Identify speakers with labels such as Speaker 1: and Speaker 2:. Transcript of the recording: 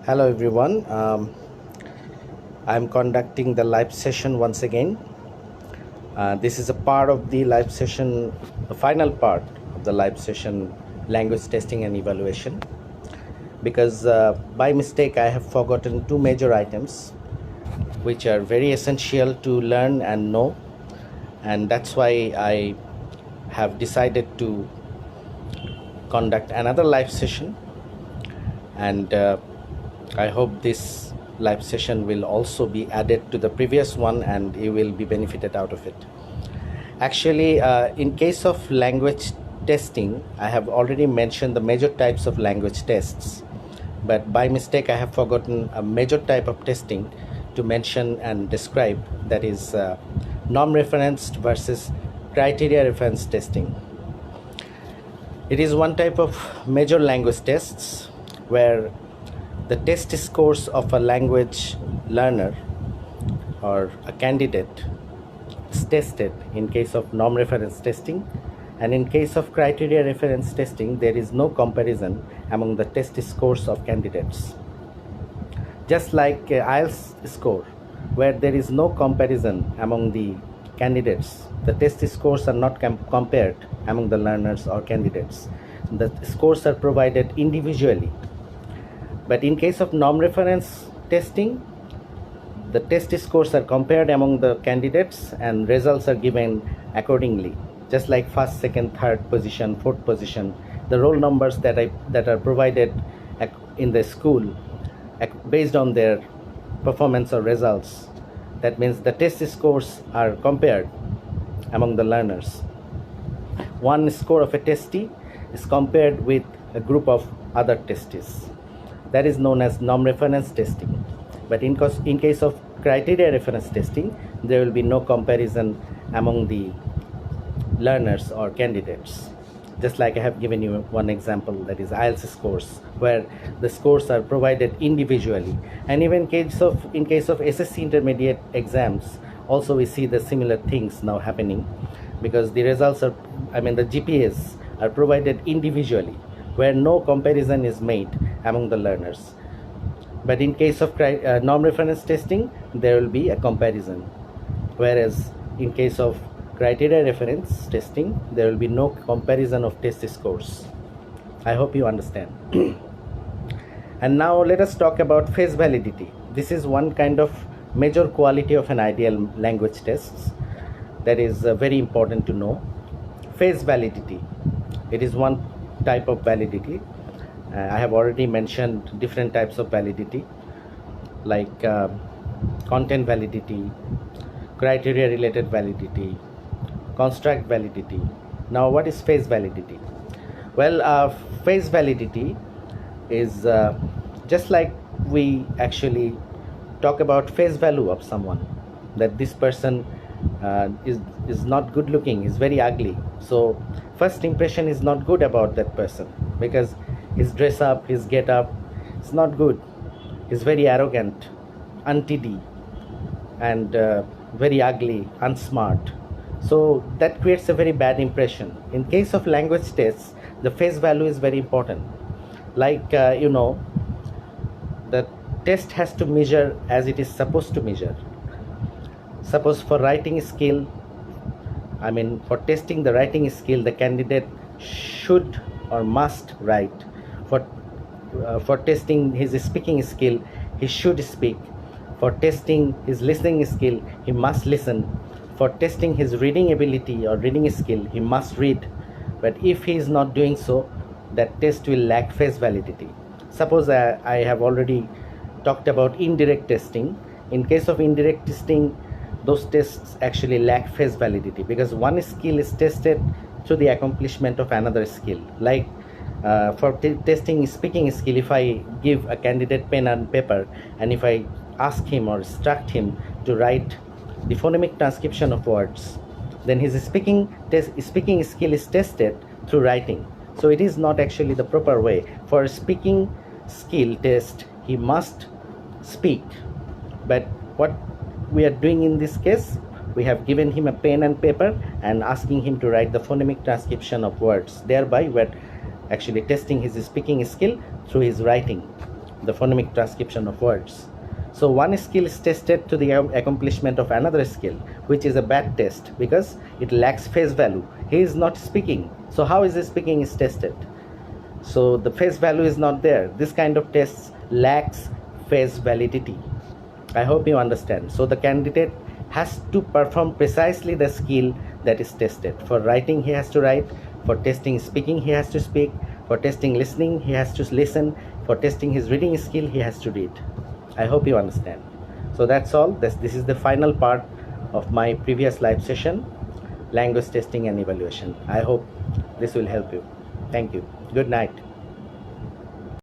Speaker 1: Hello everyone. I'm conducting the live session once again. This is a part of the live session, the final part of the live session, language testing and evaluation. Because by mistake I have forgotten two major items which are very essential to learn and know, and that's why I have decided to conduct another live session, and I hope this live session will also be added to the previous one and you will be benefited out of it. Actually, in case of language testing, I have already mentioned the major types of language tests, but by mistake I have forgotten a major type of testing to mention and describe, that is norm referenced versus criteria reference testing. It is one type of major language tests where the test scores of a language learner or a candidate is tested in case of norm reference testing, and in case of criteria reference testing there is no comparison among the test scores of candidates. Just like IELTS score, where there is no comparison among the candidates, the test scores are not compared among the learners or candidates. The scores are provided individually. But in case of norm reference testing, the test scores are compared among the candidates and results are given accordingly. Just like first, second, third position, fourth position, the roll numbers that are provided in the school based on their performance or results. That means the test scores are compared among the learners. One score of a testee is compared with a group of other testees. That is known as norm reference testing. But in case of criteria reference testing, there will be no comparison among the learners or candidates. Just like I have given you one example, that is IELTS scores, where the scores are provided individually. And even in case of SSC intermediate exams, also we see the similar things now happening, because the results are, the GPAs are provided individually, where no comparison is made among the learners. But in case of norm reference testing, there will be a comparison, whereas in case of criteria reference testing, there will be no comparison of test scores. I hope you understand. And now let us talk about phase validity. This is one kind of major quality of an ideal language test that is very important to know. Phase validity, it is one type of validity. I have already mentioned different types of validity, like content validity, criteria related validity, construct validity. Now what is phase validity? Well, phase validity is just like we actually talk about face value of someone, that this person is not good looking, is very ugly. So first impression is not good about that person, because his dress up, his get up is not good. He's very arrogant, untidy, and very ugly, unsmart. So that creates a very bad impression. In case of language tests, the face value is very important. Like the test has to measure as it is supposed to measure. Suppose for writing skill, for testing the writing skill, the candidate should or must write. For testing his speaking skill, he should speak. For testing his listening skill, he must listen. For testing his reading ability or reading skill, he must read. But if he is not doing so, that test will lack phase validity. Suppose I have already talked about indirect testing. In case of indirect testing, those tests actually lack phase validity, because one skill is tested through the accomplishment of another skill. Like for testing speaking skill, if I give a candidate pen and paper, and if I ask him or instruct him to write the phonemic transcription of words, then his speaking skill is tested through writing. So it is not actually the proper way. For a speaking skill test, he must speak. But what we are doing in this case, we have given him a pen and paper and asking him to write the phonemic transcription of words. Thereby we're actually testing his speaking skill through his writing. the phonemic transcription of words. So one skill is tested to the accomplishment of another skill, which is a bad test because it lacks face value. He is not speaking. So how is he speaking is tested? So the face value is not there. This kind of tests lacks face validity. I hope you understand. So the candidate has to perform precisely the skill that is tested. For writing, he has to write. For testing speaking, he has to speak. For testing listening, he has to listen. For testing his reading skill, he has to read. I hope you understand. So that's all. This is the final part of my previous live session, language testing and evaluation. I hope this will help you. Thank you. Good night.